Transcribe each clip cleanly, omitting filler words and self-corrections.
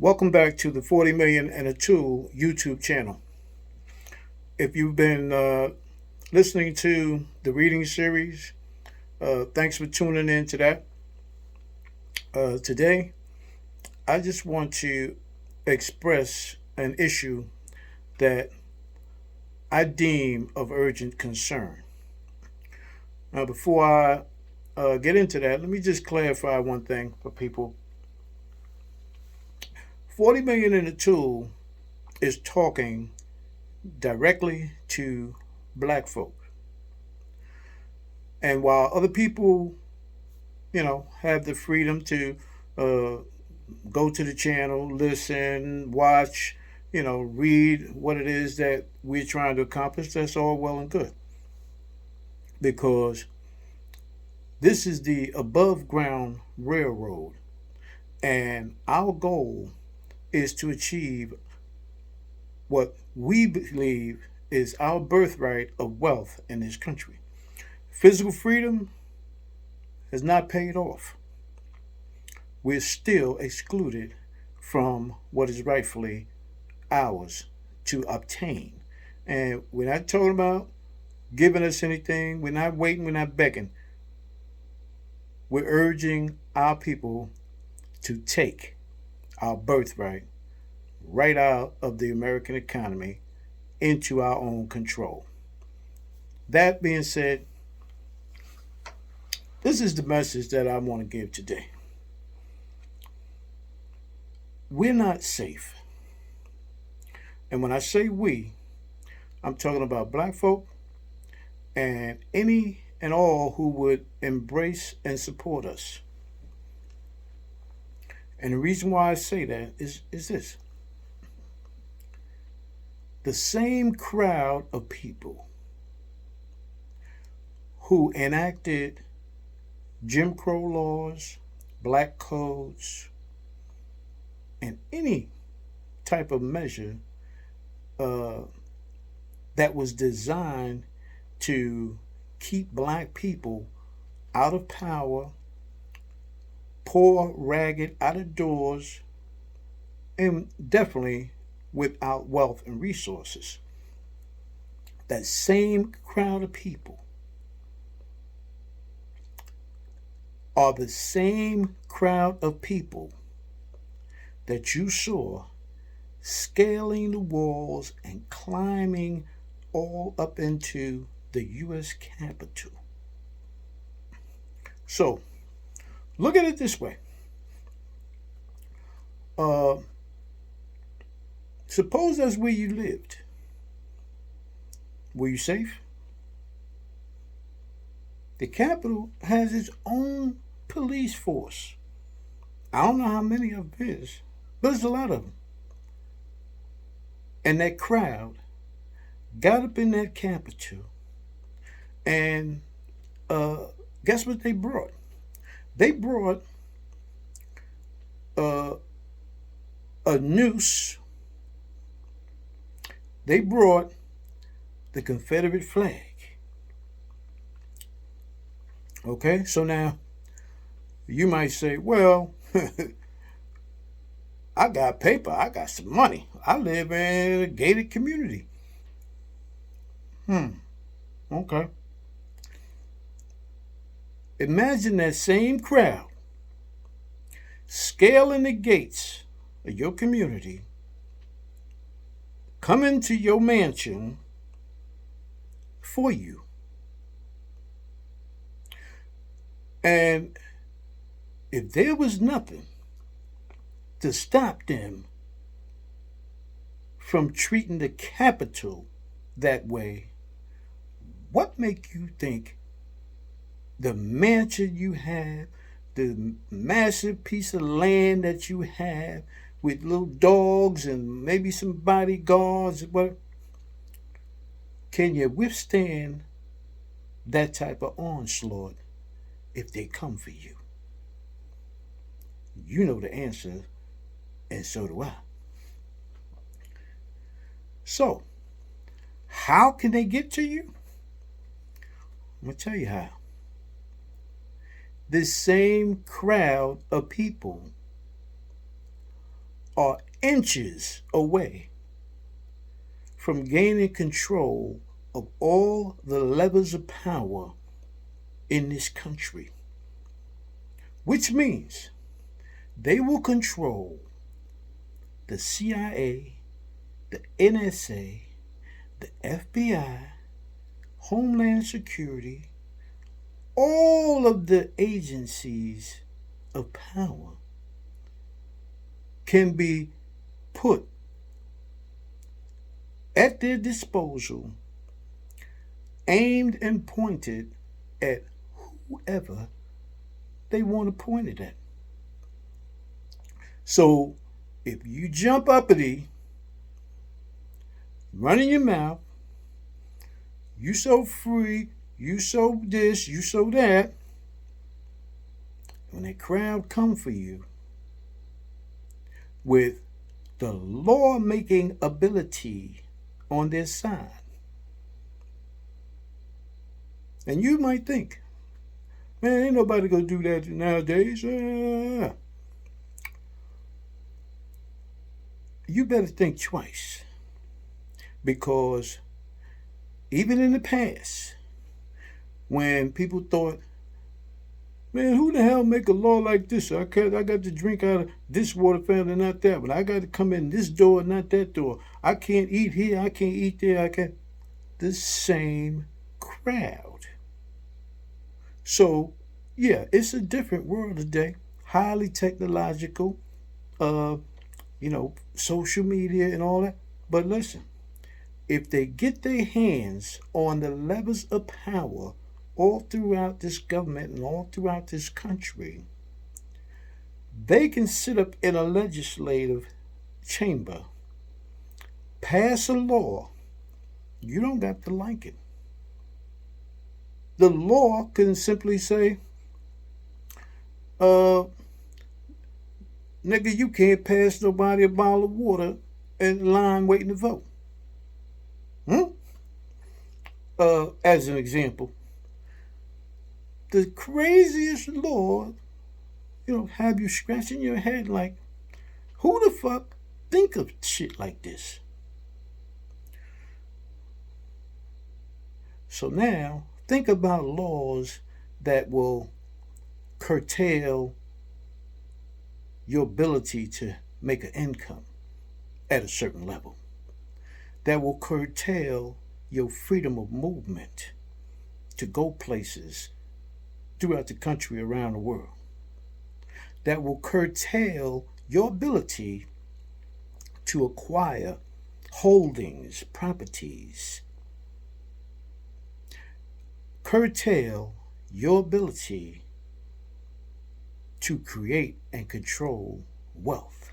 Welcome back to the 40 Million and a Tool YouTube channel. If you've been listening to the reading series, thanks for tuning in to that. Today, I just want to express an issue that I deem of urgent concern. Now, before I get into that, let me just clarify one thing for people. 40 Million and a Tool is talking directly to black folk. And while other people, have the freedom to uh, go to the channel, listen, watch, read what it is that we're trying to accomplish, that's all well and good. Because this is the above ground railroad. And our goal is to achieve what we believe is our birthright of wealth in this country. Physical freedom has not paid off. We're still excluded from what is rightfully ours to obtain. And we're not talking about giving us anything. We're not waiting. We're not begging. We're urging our people to take our birthright right out of the American economy into our own control. That being said, this is the message that I want to give today. We're not safe. And when I say we, I'm talking about black folk and any and all who would embrace and support us. And the reason why I say that is this: the same crowd of people who enacted Jim Crow laws, black codes, and any type of measure uh, that was designed to keep black people out of power, poor, ragged, out of doors, and definitely without wealth and resources. That same crowd of people are the same crowd of people that you saw scaling the walls and climbing all up into the U.S. Capitol. So, look at it this way. Uh, Suppose that's where you lived. Were you safe? The Capitol has its own police force. I don't know how many of them is, but there's a lot of them. And that crowd got up in that Capitol, and uh, guess what they brought? They brought uh, a noose. They brought the Confederate flag. Okay, so now you might say, well, I got paper, I got some money, I live in a gated community. Okay. Imagine that same crowd scaling the gates of your community, coming to your mansion for you. And if there was nothing to stop them from treating the Capitol that way, what make you think the mansion you have, the massive piece of land that you have with little dogs and maybe some bodyguards, what can you withstand that type of onslaught if they come for you? You know the answer, and so do I. So, how can they get to you? I'm going to tell you how. This same crowd of people are inches away from gaining control of all the levers of power in this country, which means they will control the CIA, the NSA, the FBI, Homeland Security, all of the agencies of power can be put at their disposal, aimed and pointed at whoever they want to point it at. So if you jump uppity, running your mouth, you so free, you so this, you so that, when that crowd come for you with the law-making ability on their side, and you might think, man, ain't nobody gonna do that nowadays. You better think twice, because even in the past, when people thought, man, who the hell make a law like this? I got to drink out of this water fountain, not that one. I got to come in this door, not that door. I can't eat here. I can't eat there. I can't. The same crowd. So, yeah, it's a different world today. Highly technological, social media and all that. But listen, if they get their hands on the levers of power all throughout this government and all throughout this country, they can sit up in a legislative chamber, pass a law. You don't got to like it. The law can simply say, nigga, you can't pass nobody a bottle of water in line waiting to vote. As an example, the craziest law, have you scratching your head like, who the fuck think of shit like this? So now, think about laws that will curtail your ability to make an income at a certain level, that will curtail your freedom of movement to go places throughout the country, around the world, that will curtail your ability to acquire holdings, properties, curtail your ability to create and control wealth.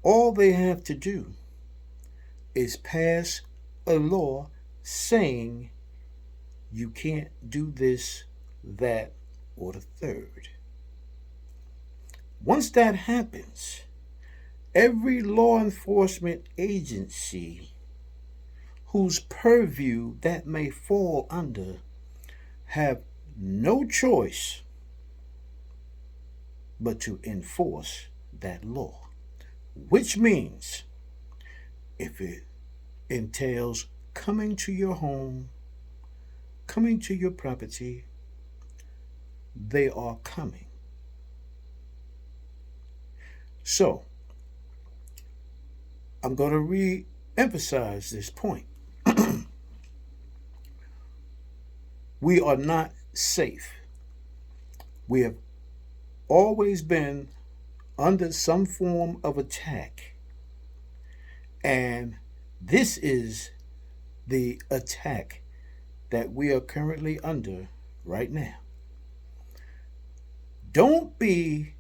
All they have to do is pass a law saying you can't do this, that, or the third. Once that happens, every law enforcement agency whose purview that may fall under have no choice but to enforce that law, which means if it entails coming to your home, coming to your property, they are coming. So, I'm going to re-emphasize this point. We are not safe. We have always been under some form of attack. And this is the attack that we are currently under right now. Don't be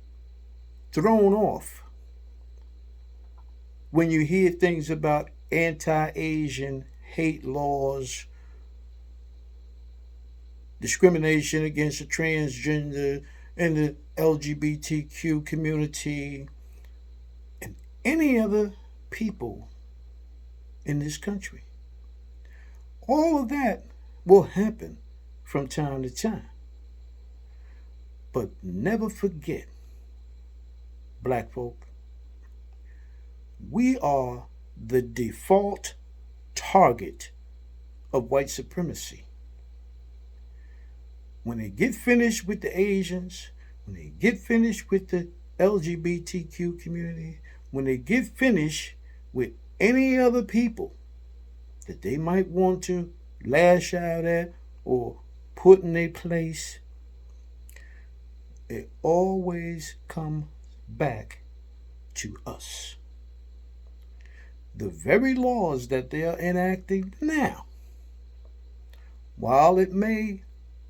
thrown off when you hear things about anti-Asian hate laws, discrimination against the transgender and the LGBTQ community, and any other people in this country. All of that will happen from time to time. But never forget black folk, we are the default target of white supremacy. When they get finished with the Asians, when they get finished with the LGBTQ community, when they get finished with any other people that they might want to lash out at or put in their place, it always comes back to us. The very laws that they are enacting now, while it may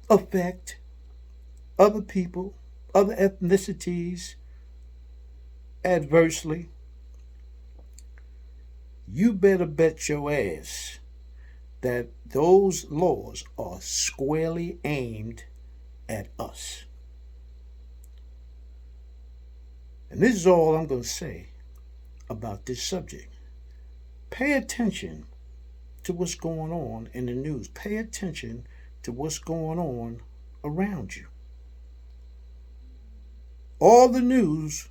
affect other people, other ethnicities adversely, you better bet your ass that those laws are squarely aimed at us. And this is all I'm going to say about this subject. Pay attention to what's going on in the news. Pay attention to what's going on around you. All the news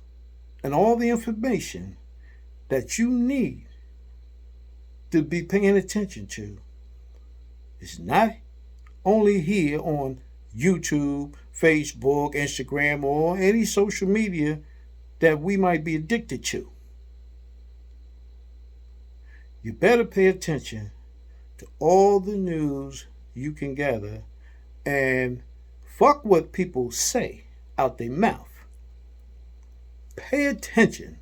and all the information that you need to be paying attention to is not only here on YouTube, Facebook, Instagram, or any social media that we might be addicted to. You better pay attention to all the news you can gather and fuck what people say out their mouth. Pay attention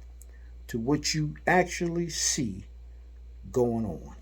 to what you actually see going on.